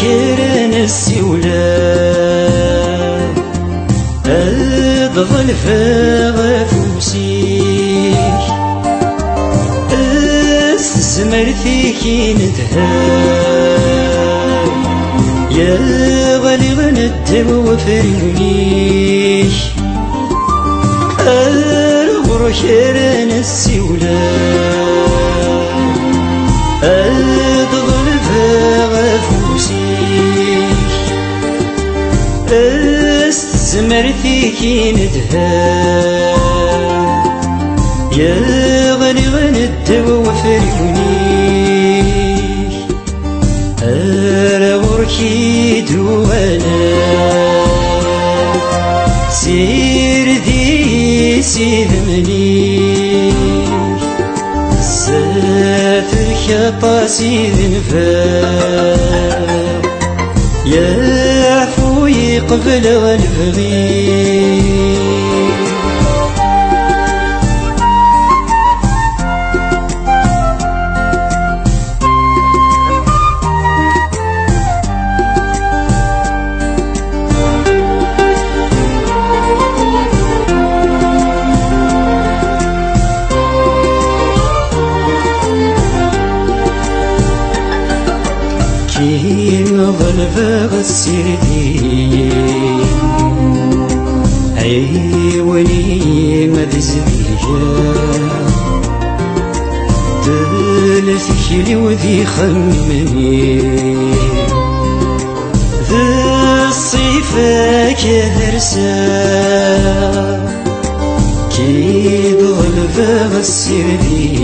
كيران السيولة أدغل فغفوسيك استزمر فيك ندهان يا غالي غندب وفريونيك أرغر كيران السيولة أدغل فغفوسيك استزمر فيك ندهان يا غالي غندب وفريونيك أرغركي دوانا سير ذي سيدمنيك سافرك قاسي ذنفاق يا عفوي قبل غنبغيك ظلفة السردي عيوني مذزبيجا دلتك وذي خمني ذا الصيفة كذرسا كيد ظلفة السردي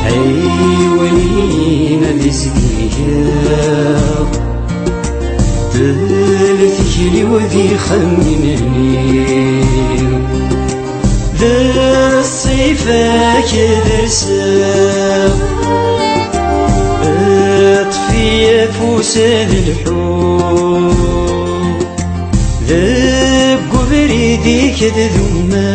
عيوني مذزبيجا دلتك وذي خمني ذا الصيفة كذرسا اطفي فوساد الحب ذا قبريدي كذذوما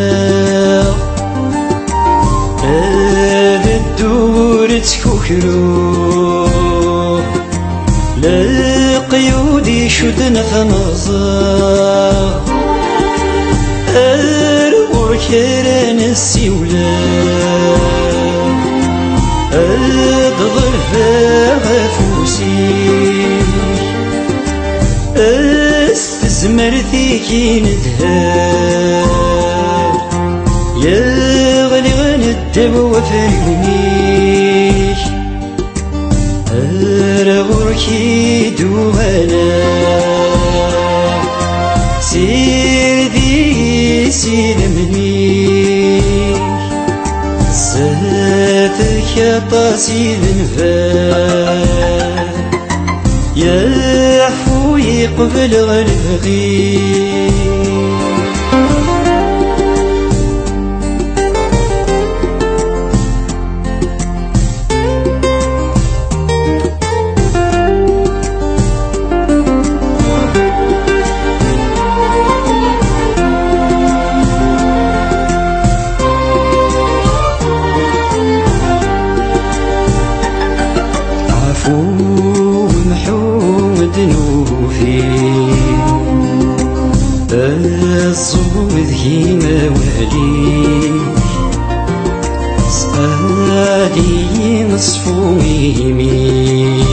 الدور تكوكرو لقيودي شدنا فنظر أرور كيران السيولة أدغر فغفوسيك استزمر ذيكي ندهار يا غالي غندب وفريونيك أرغركي دوانا سير ذي سيدمنيك ساتك طاسي ذنفاق يا عفوي قبل غنبغيك الصوت كيما واليك صقالي نصفو يمين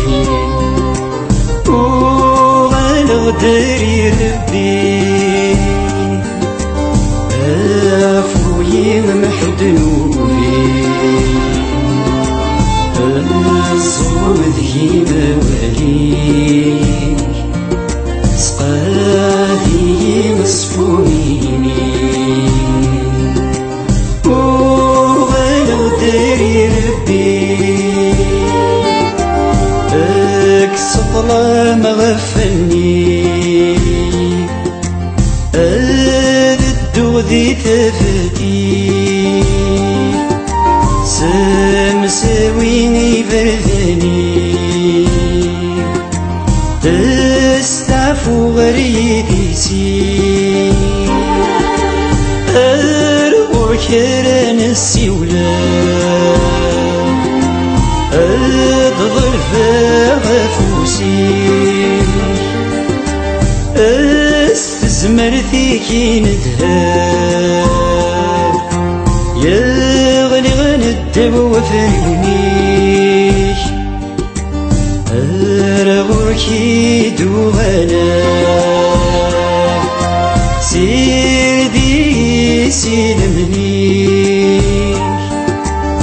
وغالغدر يربي عفوي محدنوبي الصوت كيما واليك صقالي مصفوني وغالغدر يربي اكسطلا مغفلني الدو ذي تفتي سمسويني بردني تستعفو غريدي سي أرغر كيران السيولة أدغر غفوسي استزمرتي كي ندهر يغلي غندب وفرينيك أرغوكي دوغانا سيدي سيلمنيك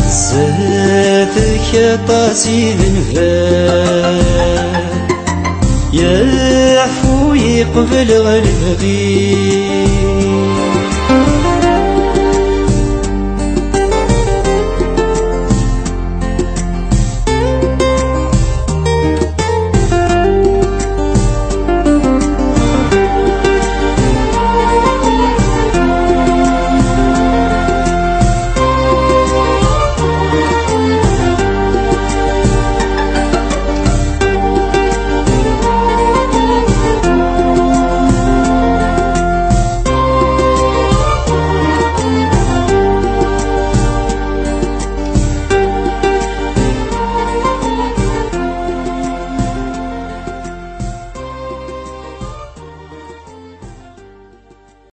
زادك طاسي ذنفاك يعفو يقبل غلبغي